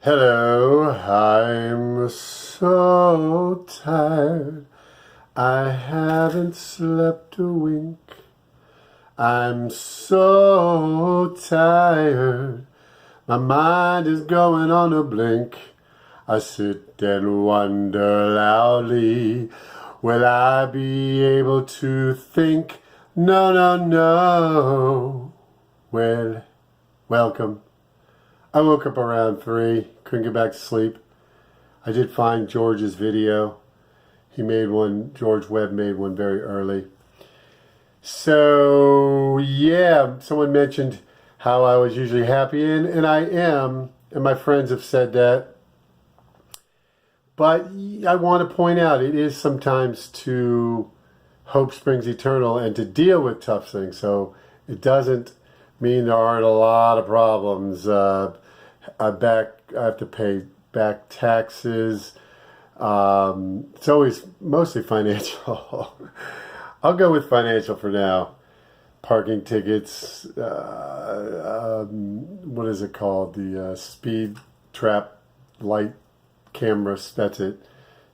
Hello, I'm so tired. I haven't slept a wink. I'm so tired. My mind is going on a blink. I sit and wonder loudly, will I be able to think? No, no, no. Well, welcome. I woke up around 3, couldn't get back to sleep. I did find George's video. George Webb made one very early. So, yeah, someone mentioned how I was usually happy, and I am, and my friends have said that. But I want to point out, it is sometimes to hope springs eternal and to deal with tough things. So it doesn't mean there aren't a lot of problems. I have to pay back taxes. It's always mostly financial. I'll go with financial for now. Parking tickets, what is it called? The speed trap light cameras, that's it.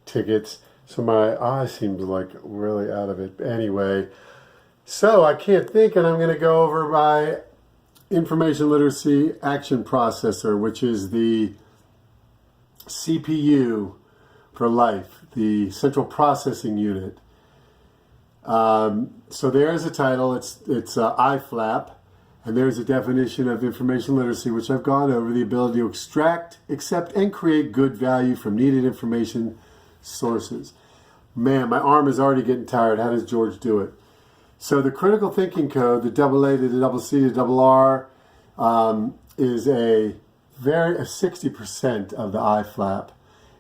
Tickets. So my eye seems like really out of it. Anyway, so I can't think, and I'm going to go over my information literacy action processor, which is the CPU for life, the central processing unit. So there's a title. It's IFLAP, and there's a definition of information literacy, which I've gone over: the ability to extract, accept, and create good value from needed information sources. Man, my arm is already getting tired. How does George do it? So the critical thinking code, the AA to the CC to double R, is a 60% of the IFLAP.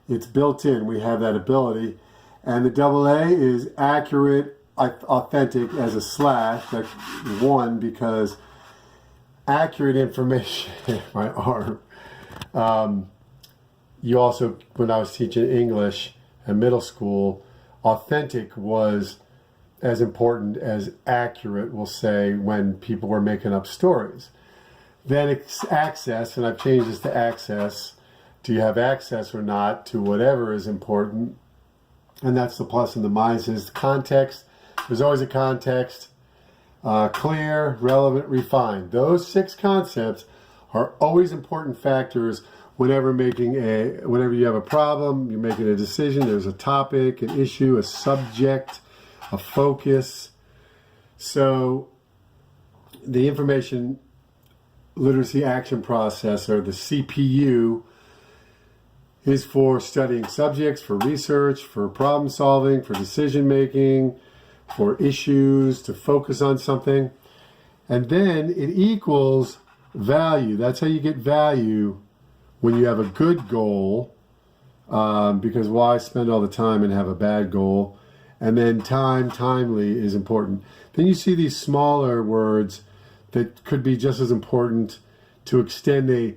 It's built in. We have that ability. And the AA is accurate, authentic as a slash. That's 1 because accurate information, my arm. You also, when I was teaching English in middle school, authentic was as important as accurate, we'll say, when people were making up stories. Then it's access, and I've changed this to access. Do you have access or not to whatever is important? And that's the plus and the minuses. The context, there's always a context. Clear, relevant, refined. Those 6 concepts are always important factors whenever you have a problem, you're making a decision, there's a topic, an issue, a subject, a focus. So the information literacy action processor, the CPU, is for studying subjects, for research, for problem solving, for decision making, for issues, to focus on something. And then it equals value. That's how you get value when you have a good goal, because why spend all the time and have a bad goal? And then timely is important. Then you see these smaller words that could be just as important to extend a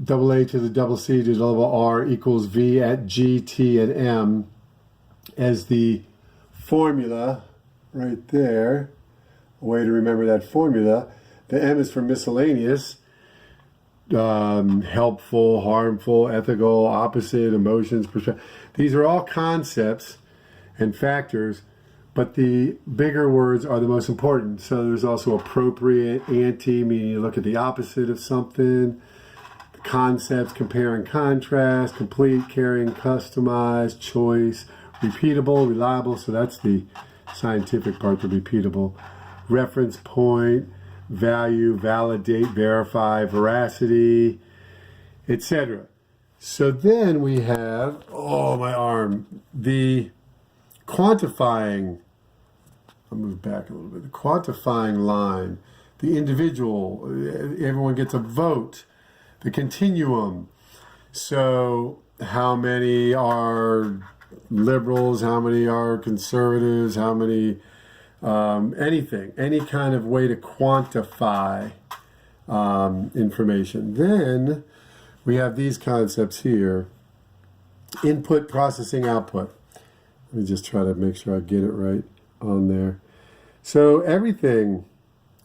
AA to the CC to double R equals V at G, T, and M as the formula right there. A way to remember that formula. The M is for miscellaneous, helpful, harmful, ethical, opposite, emotions, perspective. These are all concepts and factors, but the bigger words are the most important. So there's also appropriate, anti, meaning you look at the opposite of something. The concepts, compare and contrast, complete, caring, customized, choice, repeatable, reliable. So that's the scientific part, the repeatable. Reference point, value, validate, verify, veracity, etc. So then we have, oh, my arm, the quantifying, I'll move back a little bit, the quantifying line, the individual, everyone gets a vote, the continuum. So how many are liberals, how many are conservatives, how many, anything, any kind of way to quantify information. Then we have these concepts here: input, processing, output. Let me just try to make sure I get it right on there. So everything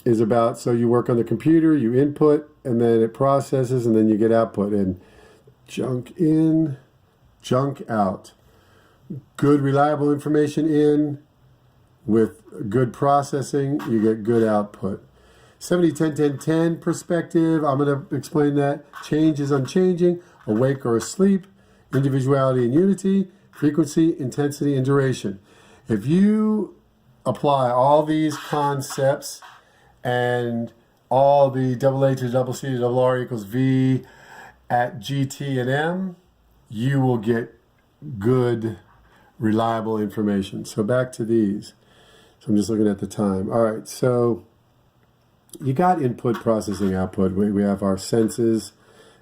is about, so you work on the computer, you input, and then it processes, and then you get output. And Junk in, junk out. Good, reliable information in with good processing, you get good output. 70-10-10-10 perspective, I'm going to explain that. Change is unchanging, awake or asleep, individuality and unity, frequency, intensity, and duration. If you apply all these concepts and all the AA to double C to double R equals V at GT and M, you will get good, reliable information. So back to these. So I'm just looking at the time. All right, so you got input, processing, output. We have our senses,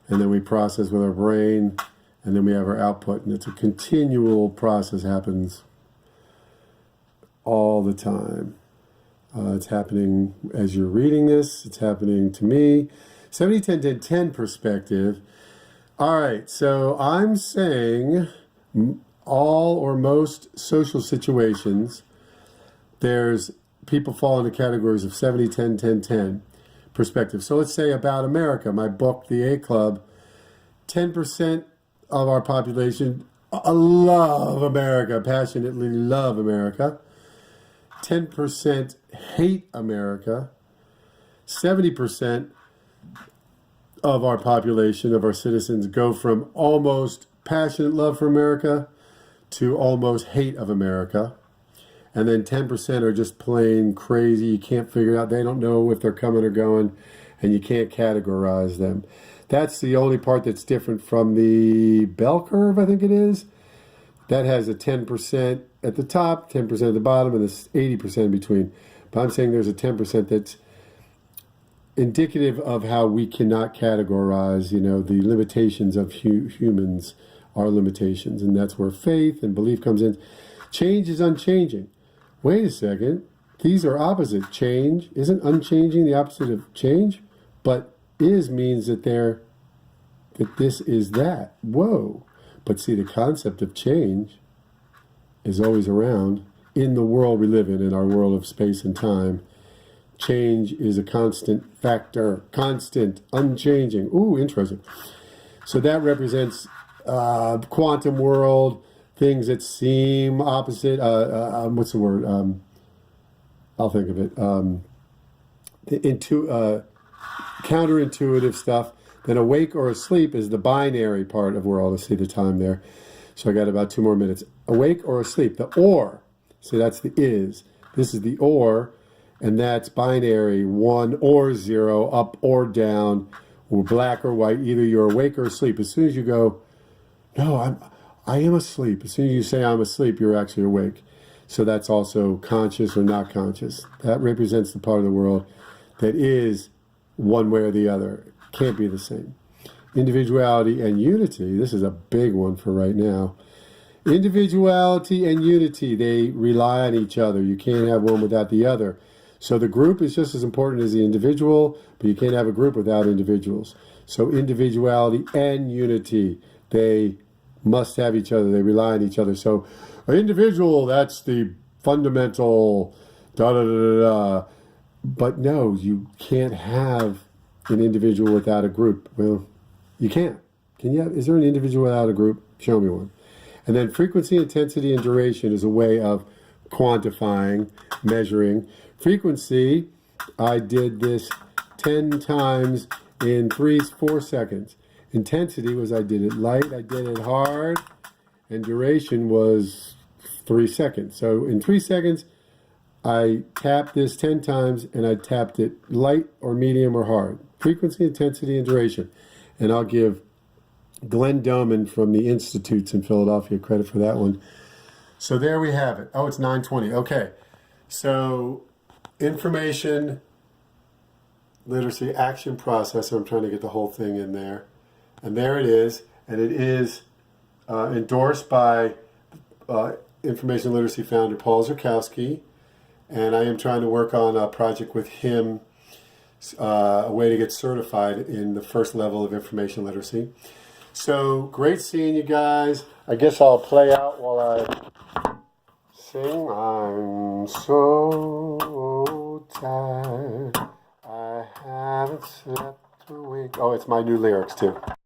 and then we process with our brain, and then we have our output. And it's a continual process, happens all the time. It's happening as you're reading this. It's happening to me. 70-10-10 perspective. All right, so I'm saying all or most social situations, there's people fall into categories of 70-10-10-10 perspective. So let's say about America, my book, The A Club, 10% of our population love America, passionately love America. 10% hate America. 70% of our population, of our citizens, go from almost passionate love for America to almost hate of America. And then 10% are just plain crazy. You can't figure it out. They don't know if they're coming or going, and you can't categorize them. That's the only part that's different from the bell curve, I think it is. That has a 10% at the top, 10% at the bottom, and this 80% in between. But I'm saying there's a 10% that's indicative of how we cannot categorize, the limitations of humans are limitations. And that's where faith and belief comes in. Change is unchanging. Wait a second. These are opposite. Change isn't unchanging the opposite of change, but is means that this is that. Whoa. But see, the concept of change is always around in the world we live in our world of space and time. Change is a constant factor, constant, unchanging. Ooh, interesting. So that represents quantum world, things that seem opposite. What's the word? I'll think of it. Counterintuitive stuff. Then awake or asleep is the binary part of world. Let's see the time there. So I got about 2 more minutes. Awake or asleep. The or. See, that's the is. This is the or, and that's binary, 1 or 0, up or down, or black or white. Either you're awake or asleep. As soon as you go, no, I am asleep. As soon as you say I'm asleep, you're actually awake. So that's also conscious or not conscious. That represents the part of the world that is one way or the other. Can't be the same. Individuality and unity. This is a big one for right now. Individuality and unity, they rely on each other. You can't have one without the other. So the group is just as important as the individual, but you can't have a group without individuals. So individuality and unity, they must have each other. They rely on each other. So an individual, that's the fundamental da-da-da-da-da. But no, you can't have an individual without a group. Well, you can't. Can you have, is there an individual without a group? Show me one. And then frequency, intensity, and duration is a way of quantifying, measuring. Frequency, I did this 10 times in 4 seconds. Intensity was I did it light, I did it hard, and duration was 3 seconds. So in 3 seconds, I tapped this 10 times, and I tapped it light or medium or hard. Frequency, intensity, and duration. And I'll give Glenn Doman from the Institutes in Philadelphia credit for that one. So there we have it. Oh, it's 9:20. Okay. So information, literacy, action processor. I'm trying to get the whole thing in there. And there it is. And it is endorsed by information literacy founder Paul Zurkowski. And I am trying to work on a project with him, a way to get certified in the first level of information literacy. So great seeing you guys. I guess I'll play out while I sing. I'm so tired. I haven't slept a wink. Oh, it's my new lyrics too.